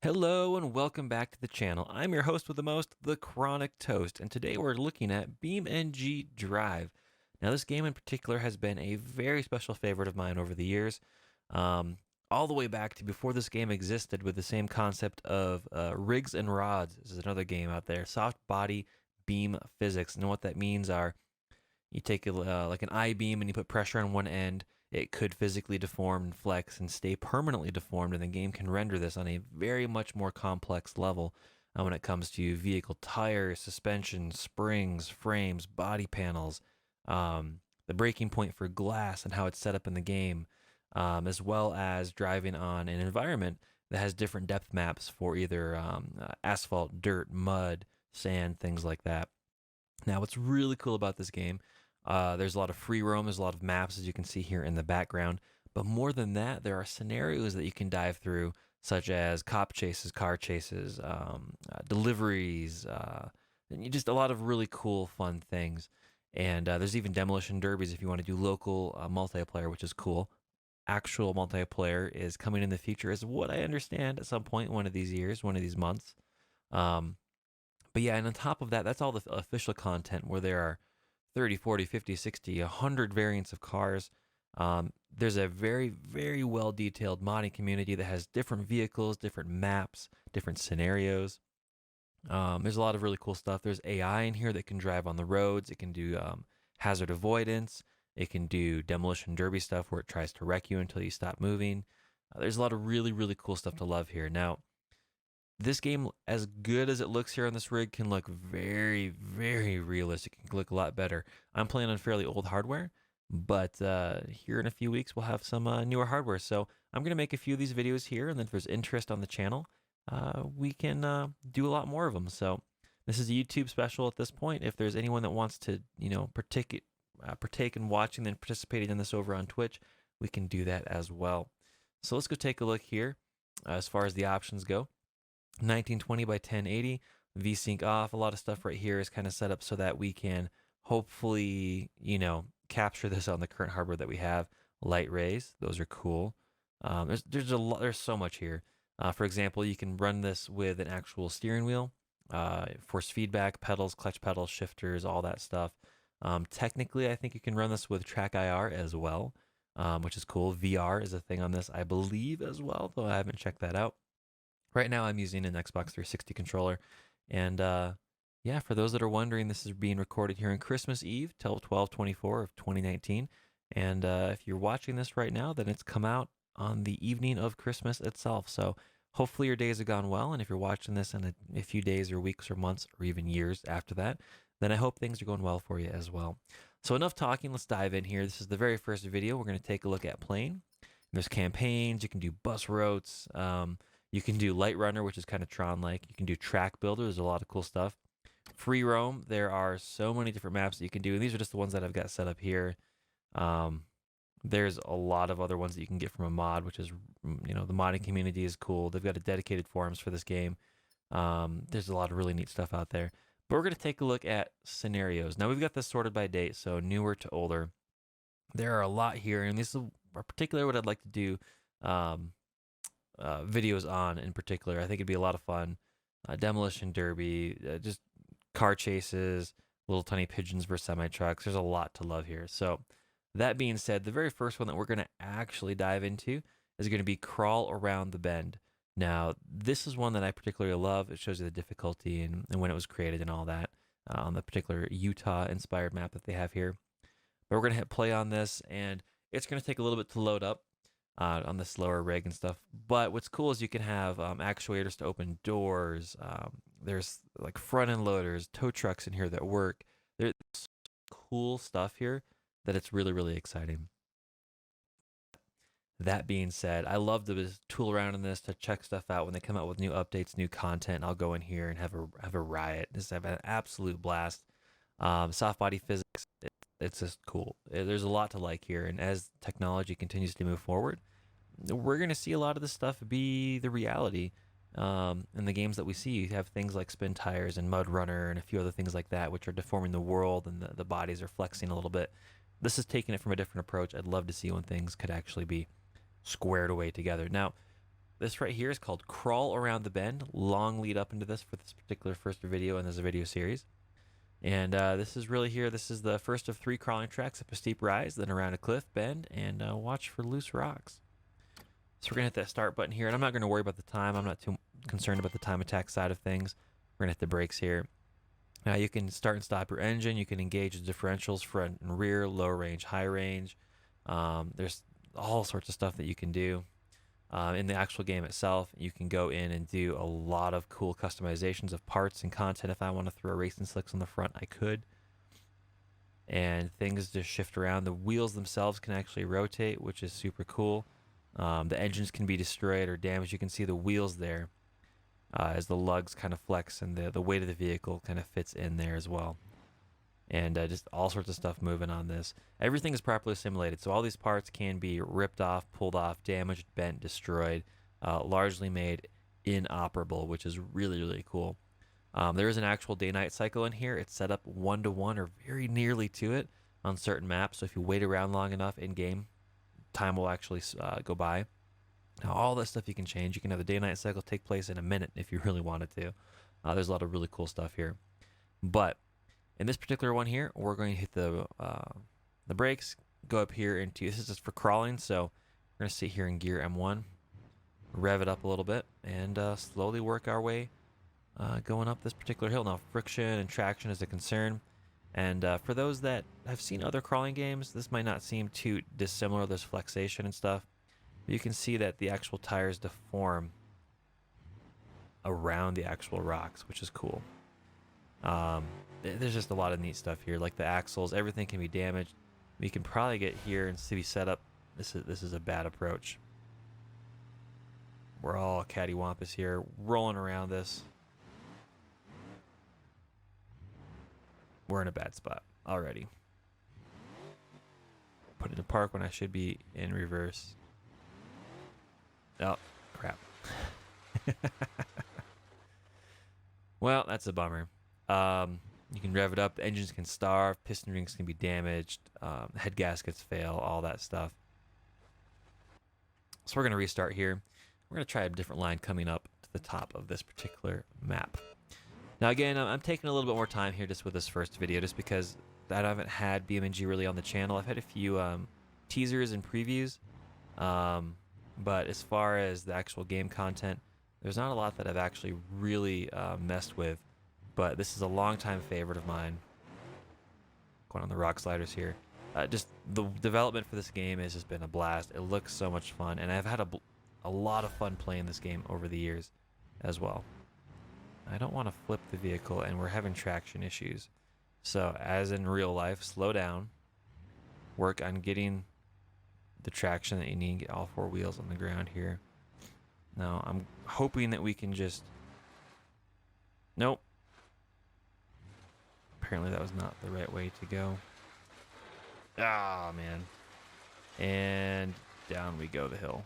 Hello and welcome back to the channel. I'm your host with the most, TheChronicToast, and today we're looking at BeamNG.drive. Now, this game in particular has been a very special favorite of mine over the years, um, all the way back to before this game existed with the same concept of rigs and rods. This is another game out there, soft body beam physics. And what that means are you take like an I-beam and you put pressure on one end. It could physically deform and flex and stay permanently deformed, and the game can render this on a very much more complex level when it comes to vehicle tires, suspension, springs, frames, body panels, the breaking point for glass and how it's set up in the game, as well as driving on an environment that has different depth maps for either asphalt, dirt, mud, sand, things like that. Now, what's really cool about this game, there's a lot of free roam, there's a lot of maps, as you can see here in the background. But more than that, there are scenarios that you can dive through, such as cop chases, car chases, deliveries, and just a lot of really cool, fun things. And there's even demolition derbies if you want to do local multiplayer, which is cool. Actual multiplayer is coming in the future, is what I understand, at some point one of these years, one of these months. Um, but yeah, and on top of that, that's all the official content where there are 30, 40, 50, 60, 100 variants of cars. There's a very, very well detailed modding community that has different vehicles, different maps, different scenarios. There's a lot of really cool stuff. There's AI in here that can drive on the roads. It can do hazard avoidance. It can do demolition derby stuff where it tries to wreck you until you stop moving. There's a lot of really, really cool stuff to love here. Now, this game, as good as it looks here on this rig, can look very, very realistic. It can look a lot better. I'm playing on fairly old hardware, but here in a few weeks, we'll have some newer hardware. So I'm going to make a few of these videos here, and then if there's interest on the channel, we can do a lot more of them. So this is a YouTube special at this point. If there's anyone that wants to, partake in watching and participating in this over on Twitch, we can do that as well. So let's go take a look here as far as the options go. 1920 by 1080, VSync off. A lot of stuff right here is kind of set up so that we can hopefully, capture this on the current hardware that we have. Light rays, those are cool. There's so much here. For example, you can run this with an actual steering wheel, force feedback, pedals, clutch pedals, shifters, all that stuff. Technically, I think you can run this with track IR as well, which is cool. VR is a thing on this, I believe, as well, though I haven't checked that out. Right now, I'm using an Xbox 360 controller. And yeah, for those that are wondering, this is being recorded here on Christmas Eve, 12/24 of 2019. And if you're watching this right now, then it's come out on the evening of Christmas itself. So hopefully your days have gone well. And if you're watching this in a few days or weeks or months or even years after that, then I hope things are going well for you as well. So enough talking, let's dive in here. This is the very first video. We're going to take a look at playing. There's campaigns, you can do bus routes, you can do Light Runner, which is kind of Tron-like. You can do Track Builder. There's a lot of cool stuff. Free roam. There are so many different maps that you can do, and these are just the ones that I've got set up here. There's a lot of other ones that you can get from a mod, which is, the modding community is cool. They've got a dedicated forums for this game. There's a lot of really neat stuff out there. But we're going to take a look at scenarios. Now, we've got this sorted by date, so newer to older. There are a lot here, and this is particularly what I'd like to do. Videos on in particular. I think it'd be a lot of fun. Demolition derby, just car chases, little tiny pigeons versus semi trucks. There's a lot to love here. So that being said, the very first one that we're going to actually dive into is going to be Crawl Around the Bend. Now, this is one that I particularly love. It shows you the difficulty and when it was created and all that on the particular Utah-inspired map that they have here. But we're going to hit play on this, and it's going to take a little bit to load up on the slower rig and stuff. But what's cool is you can have actuators to open doors. There's like front end loaders, tow trucks in here that work. There's cool stuff here that it's really, really exciting. That being said, I love to tool around in this to check stuff out when they come out with new updates, new content. I'll go in here and have a riot. Just have an absolute blast. Soft body physics, it's just cool. There's a lot to like here, and as technology continues to move forward, we're going to see a lot of this stuff be the reality in the games that we see. You have things like spin tires and Mud Runner and a few other things like that, which are deforming the world and the bodies are flexing a little bit. This is taking it from a different approach. I'd love to see when things could actually be squared away together. Now, this right here is called Crawl Around the Bend. Long lead up into this for this particular first video, and there's a video series. And this is really here. This is the first of 3 crawling tracks up a steep rise, then around a cliff bend, and watch for loose rocks. So we're going to hit that start button here, and I'm not going to worry about the time. I'm not too concerned about the time attack side of things. We're going to hit the brakes here. Now you can start and stop your engine. You can engage the differentials, front and rear, low range, high range. There's all sorts of stuff that you can do. In the actual game itself, you can go in and do a lot of cool customizations of parts and content. If I want to throw racing slicks on the front, I could. And things just shift around. The wheels themselves can actually rotate, which is super cool. The engines can be destroyed or damaged. You can see the wheels there as the lugs kind of flex, and the weight of the vehicle kind of fits in there as well. And just all sorts of stuff moving on this. Everything is properly simulated, so all these parts can be ripped off, pulled off, damaged, bent, destroyed, largely made inoperable, which is really, really cool. There is an actual day-night cycle in here. It's set up 1-to-1 or very nearly to it on certain maps, so if you wait around long enough in-game, time will actually go by. Now, all that stuff you can change. You can have the day-night cycle take place in a minute if you really wanted to. There's a lot of really cool stuff here. But in this particular one here, we're going to hit the brakes, go up here into, this is just for crawling, so we're going to sit here in gear M1, rev it up a little bit, and slowly work our way going up this particular hill. Now, friction and traction is a concern, and for those that have seen other crawling games, this might not seem too dissimilar. There's flexation and stuff. But you can see that the actual tires deform around the actual rocks, which is cool. There's just a lot of neat stuff here, like the axles. Everything can be damaged. We can probably get here and see set up. This is a bad approach. We're all cattywampus here, rolling around this. We're in a bad spot already. Put it in park when I should be in reverse. Oh, crap. Well, that's a bummer. You can rev it up. The engines can starve. Piston rings can be damaged. Head gaskets fail. All that stuff. So we're going to restart here. We're going to try a different line coming up to the top of this particular map. Now, again, I'm taking a little bit more time here just with this first video, just because I haven't had BeamNG really on the channel. I've had a few teasers and previews. But as far as the actual game content, there's not a lot that I've actually really messed with. But this is a long-time favorite of mine. Going on the rock sliders here. Just the development for this game has just been a blast. It looks so much fun, and I've had a lot of fun playing this game over the years as well. I don't want to flip the vehicle, and we're having traction issues. So, as in real life, slow down. Work on getting the traction that you need. Get all 4 wheels on the ground here. Now, I'm hoping that we can just... Nope. Apparently that was not the right way to go. Ah, man. And down we go the hill.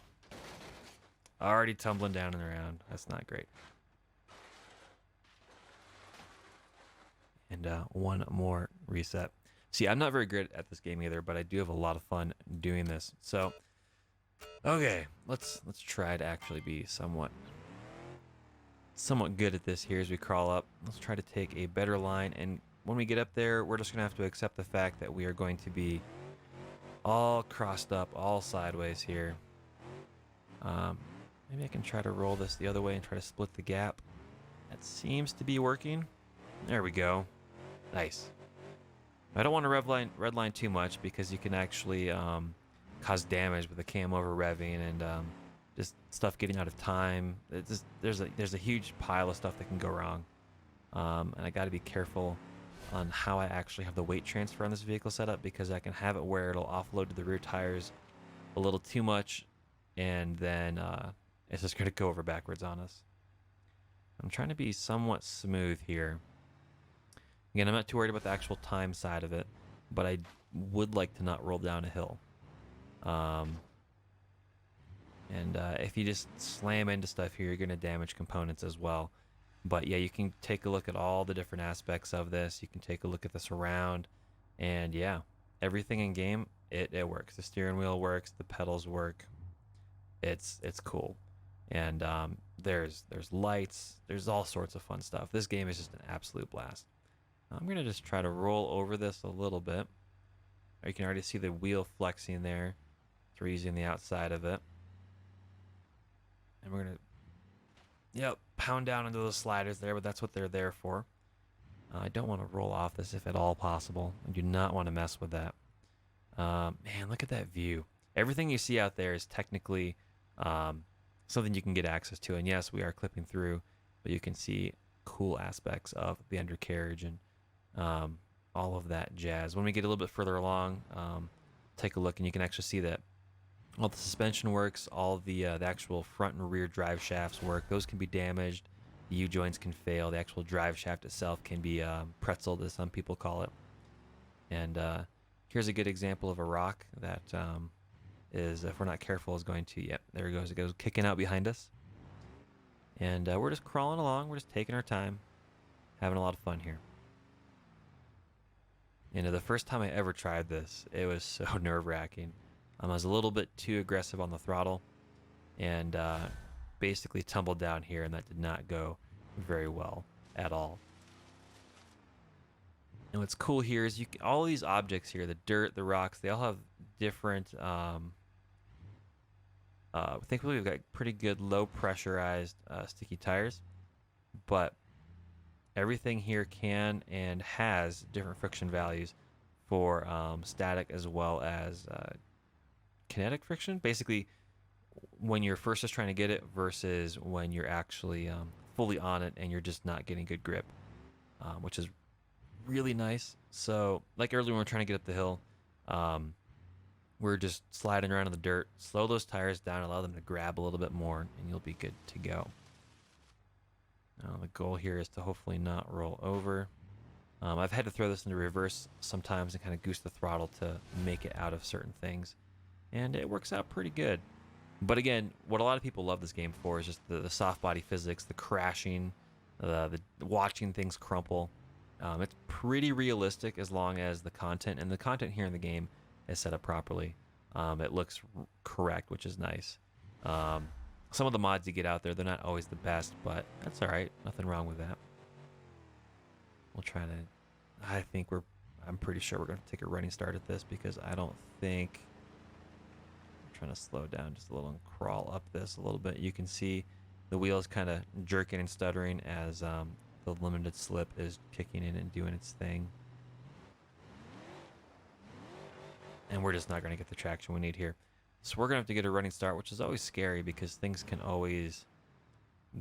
Already tumbling down and around. That's not great. And one more reset. See, I'm not very good at this game either, but I do have a lot of fun doing this. So, okay, let's try to actually be somewhat good at this here as we crawl up. Let's try to take a better line, and when we get up there, we're just gonna have to accept the fact that we are going to be all crossed up, all sideways here. Maybe I can try to roll this the other way and try to split the gap. That seems to be working. There we go. Nice. I don't want to redline too much, because you can actually cause damage with the cam over revving and just stuff getting out of time. There's a huge pile of stuff that can go wrong, and I got to be careful on how I actually have the weight transfer on this vehicle set up, because I can have it where it'll offload to the rear tires a little too much, and then it's just going to go over backwards on us. I'm trying to be somewhat smooth here. Again, I'm not too worried about the actual time side of it, but I would like to not roll down a hill. If you just slam into stuff here, you're going to damage components as well. But yeah, you can take a look at all the different aspects of this. You can take a look at the surround, and yeah, everything in game, it works. The steering wheel works, the pedals work. It's cool. And there's lights, there's all sorts of fun stuff. This game is just an absolute blast. I'm gonna just try to roll over this a little bit. You can already see the wheel flexing there. So we're using the outside of it. And we're gonna, yep, pound down into those sliders there, but that's what they're there for. I don't want to roll off this if at all possible. I do not want to mess with that. Man, look at that view. Everything you see out there is technically something you can get access to. And yes, we are clipping through, but you can see cool aspects of the undercarriage and all of that jazz. When we get a little bit further along, take a look and you can actually see that all the suspension works, all the actual front and rear drive shafts work. Those can be damaged. The U-joints can fail. The actual drive shaft itself can be pretzeled, as some people call it. And here's a good example of a rock that is, if we're not careful, is going to, yep, there it goes. It goes kicking out behind us. And we're just crawling along. We're just taking our time, having a lot of fun here. You know, the first time I ever tried this, it was so nerve-wracking. I was a little bit too aggressive on the throttle and basically tumbled down here, and that did not go very well at all. And what's cool here is all these objects here, the dirt, the rocks, they all have different, thankfully we've got pretty good low pressurized sticky tires, but everything here can and has different friction values for static as well as kinetic friction. Basically, when you're first just trying to get it versus when you're actually fully on it and you're just not getting good grip, which is really nice. So like earlier when we're trying to get up the hill, we're just sliding around in the dirt. Slow those tires down, allow them to grab a little bit more, and you'll be good to go. Now the goal here is to hopefully not roll over. I've had to throw this into reverse sometimes and kind of goose the throttle to make it out of certain things, and it works out pretty good. But again, what a lot of people love this game for is just the soft body physics, the crashing, the watching things crumple. It's pretty realistic as long as the content, and the content here in the game is set up properly. It looks correct, which is nice. Some of the mods you get out there, they're not always the best, but that's all right. Nothing wrong with that. We'll try to, I'm pretty sure we're going to take a running start at this because I don't think, I'm trying to slow down just a little and crawl up this a little bit. You can see the wheels kind of jerking and stuttering as the limited slip is kicking in and doing its thing. And we're just not going to get the traction we need here. So we're going to have to get a running start, which is always scary because things can always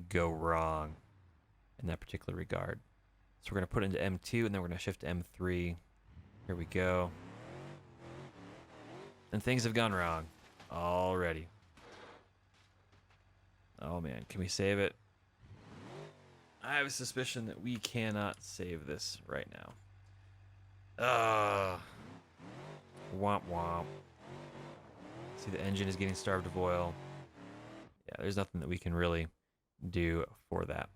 go wrong in that particular regard. So we're going to put it into M2 and then we're going to shift to M3. Here we go. And things have gone wrong already. Oh man, can we save it? I have a suspicion that we cannot save this right now. Womp womp. See, the engine is getting starved of oil. Yeah, there's nothing that we can really do for that.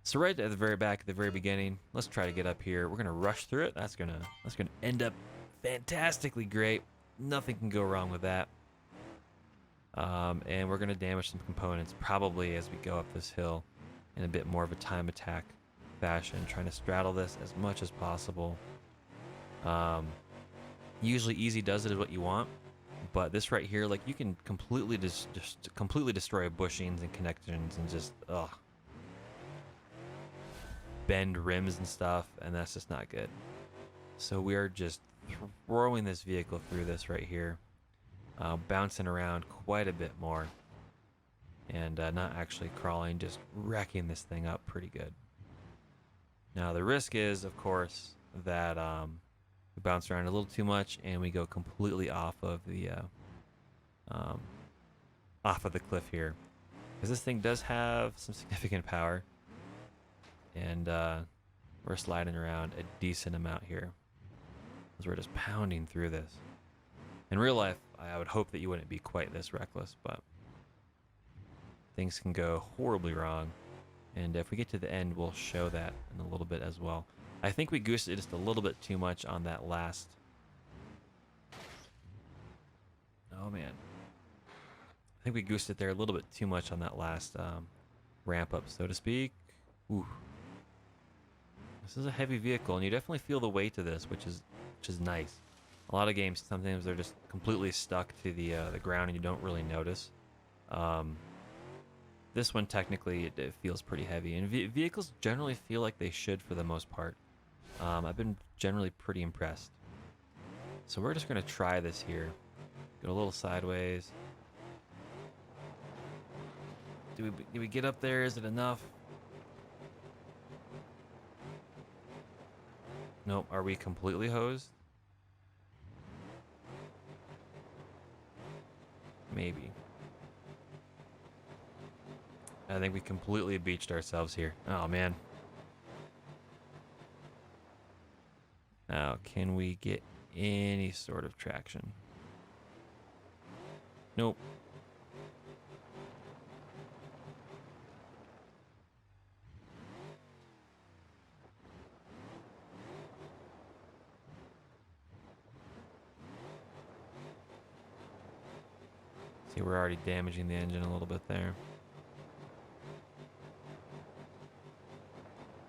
So right at the very back, at the very beginning, let's try to get up here. We're gonna rush through it. That's gonna end up fantastically great. Nothing can go wrong with that. And we're gonna damage some components probably as we go up this hill in a bit more of a time attack fashion, trying to straddle this as much as possible. Usually easy does it is what you want, but this right here, like, you can completely just completely destroy bushings and connections and just bend rims and stuff, and that's just not good. So we are just throwing this vehicle through this right here, bouncing around quite a bit more, and not actually crawling, just wrecking this thing up pretty good. Now the risk is, of course, that we bounce around a little too much and we go completely off of the cliff here, because this thing does have some significant power, and we're sliding around a decent amount here as we're just pounding through this. In real life, I would hope that you wouldn't be quite this reckless, but things can go horribly wrong, and if we get to the end, we'll show that in a little bit as well. I think we goosed it just a little bit too much on that last. Oh man. I think we goosed it there a little bit too much on that last ramp up, so to speak. Ooh. This is a heavy vehicle, and you definitely feel the weight of this, which is nice. A lot of games, sometimes they're just completely stuck to the ground, and you don't really notice. This one, technically, it feels pretty heavy, and vehicles generally feel like they should for the most part. I've been generally pretty impressed. So we're just going to try this here. Go a little sideways. Do we get up there? Is it enough? Nope. Are we completely hosed? Maybe. I think we completely beached ourselves here. Oh, man. Now, can we get any sort of traction? Nope. See, we're already damaging the engine a little bit there.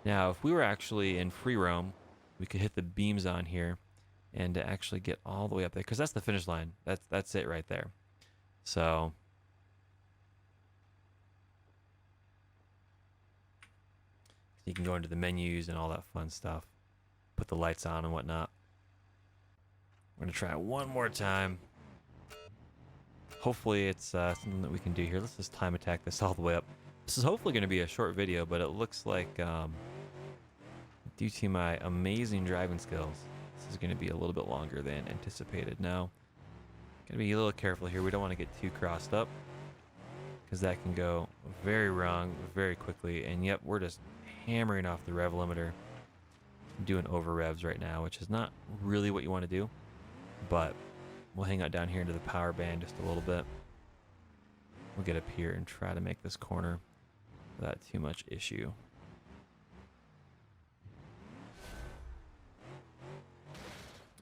Now, if we were actually in free roam, we could hit the beams on here and actually get all the way up there, because that's the finish line. That's it right there. So you can go into the menus and all that fun stuff, put the lights on and whatnot. We're gonna try it one more time. Hopefully it's something that we can do here. Let's just time attack this all the way up. This is hopefully going to be a short video, but it looks like due to my amazing driving skills, this is going to be a little bit longer than anticipated. Now, going to be a little careful here. We don't want to get too crossed up, because that can go very wrong very quickly. And yep, we're just hammering off the rev limiter, doing over revs right now, which is not really what you want to do, but we'll hang out down here into the power band just a little bit. We'll get up here and try to make this corner without too much issue.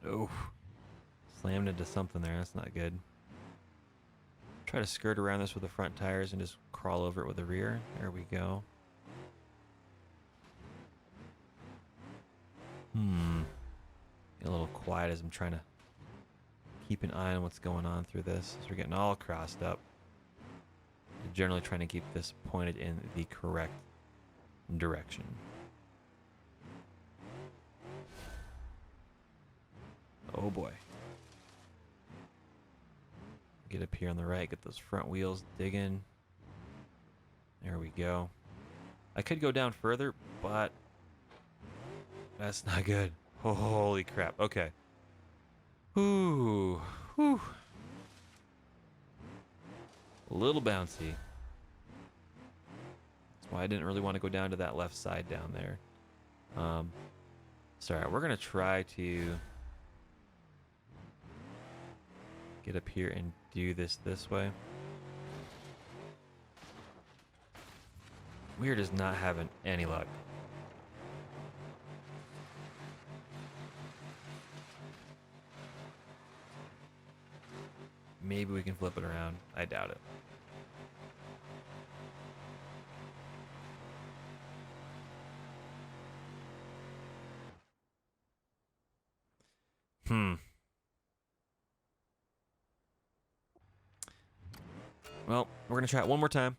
Oh, slammed into something there. That's not good. Try to skirt around this with the front tires and just crawl over it with the rear. There we go. Get a little quiet as I'm trying to keep an eye on what's going on through this, as we're getting all crossed up. Generally trying to keep this pointed in the correct direction. Oh boy. Get up here on the right, get those front wheels digging. There we go. I could go down further, but that's not good. Holy crap. Okay. Ooh. Whew. A little bouncy. That's why I didn't really want to go down to that left side down there. Sorry, we're going to try to get up here and do this way. We're just not having any luck. Maybe we can flip it around. I doubt it. Well, we're going to try it one more time.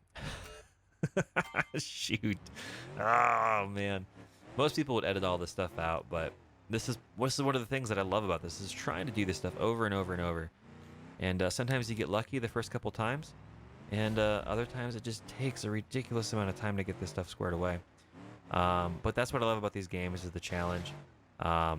Shoot. Oh, man. Most people would edit all this stuff out, but this is one of the things that I love about this, is trying to do this stuff over and over and over. And sometimes you get lucky the first couple times, and other times it just takes a ridiculous amount of time to get this stuff squared away. But that's what I love about these games, is the challenge. I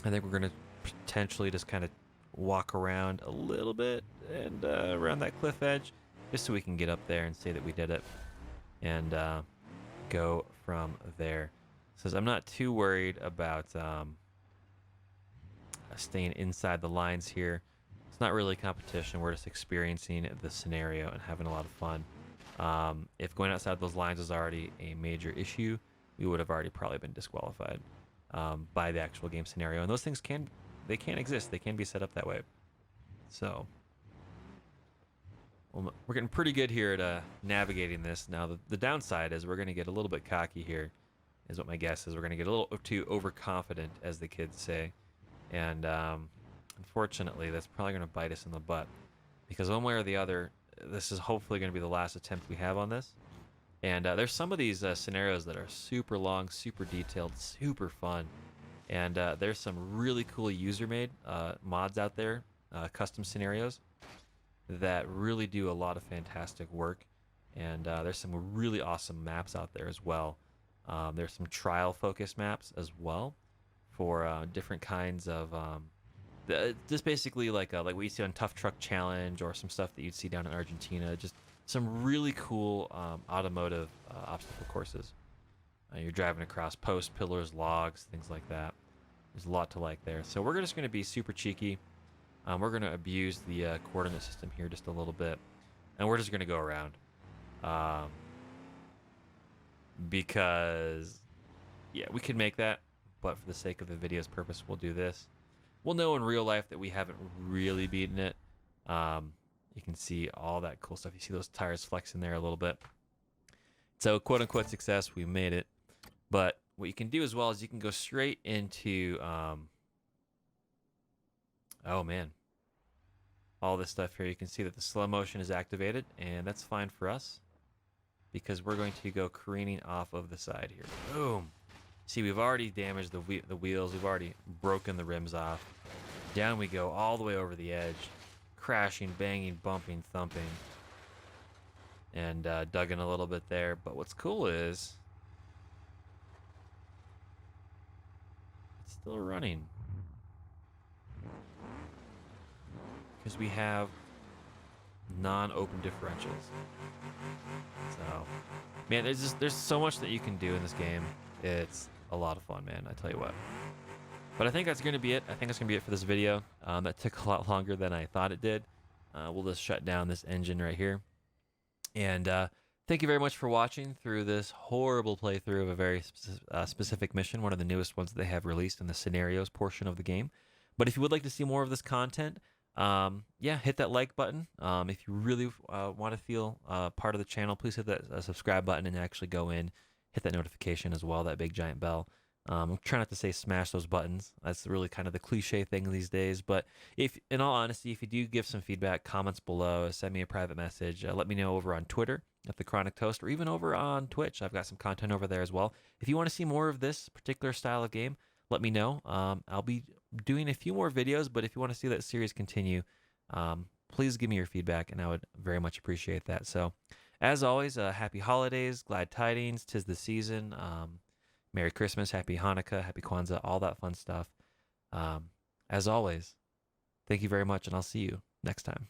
think we're going to potentially just kind of walk around a little bit and around that cliff edge, just so we can get up there and say that we did it, and go from there. Says I'm not too worried about staying inside the lines here. It's not really competition. We're just experiencing the scenario and having a lot of fun. If going outside those lines is already a major issue, we would have already probably been disqualified by the actual game scenario. And those things can exist. They can be set up that way. So we're getting pretty good here at navigating this. Now, the downside is we're going to get a little bit cocky here, is what my guess is. We're going to get a little too overconfident, as the kids say. And unfortunately, that's probably going to bite us in the butt. Because one way or the other, this is hopefully going to be the last attempt we have on this. And there's some of these scenarios that are super long, super detailed, super fun. And there's some really cool user-made mods out there, custom scenarios, that really do a lot of fantastic work. And there's some really awesome maps out there as well. There's some trial-focused maps as well for different kinds of just basically like what you see on Tough Truck Challenge, or some stuff that you'd see down in Argentina. Just some really cool automotive obstacle courses. You're driving across posts, pillars, logs, things like that. There's a lot to like there. So we're just going to be super cheeky. We're going to abuse the coordinate system here just a little bit. And we're just going to go around. Because, yeah, we can make that. But for the sake of the video's purpose, we'll do this. We'll know in real life that we haven't really beaten it. You can see all that cool stuff. You see those tires flexing there a little bit. So, quote-unquote success, we made it. But what you can do as well is you can go straight into, oh man, all this stuff here. You can see that the slow motion is activated, and that's fine for us because we're going to go careening off of the side here. Boom. See, we've already damaged the wheels. We've already broken the rims off. Down we go all the way over the edge, crashing, banging, bumping, thumping, and dug in a little bit there. But what's cool is it's still running because we have non-open differentials. So, man, there's so much that you can do in this game. It's a lot of fun, man. I tell you what. But I think that's going to be it. I think that's going to be it for this video. That took a lot longer than I thought it did. We'll just shut down this engine right here. And thank you very much for watching through this horrible playthrough of a very specific mission, one of the newest ones that they have released in the scenarios portion of the game. But if you would like to see more of this content, yeah, hit that like button. If you really want to feel part of the channel, please hit that subscribe button and actually go in, hit that notification as well, that big giant bell. I'm trying not to say smash those buttons. That's really kind of the cliche thing these days. But if, in all honesty, if you do give some feedback, comments below, send me a private message. Let me know over on Twitter at TheChronicToast, or even over on Twitch. I've got some content over there as well. If you want to see more of this particular style of game, let me know. I'll be doing a few more videos, but if you want to see that series continue, please give me your feedback, and I would very much appreciate that. So, as always, happy holidays, glad tidings, 'tis the season. Merry Christmas, Happy Hanukkah, Happy Kwanzaa, all that fun stuff. As always, thank you very much, and I'll see you next time.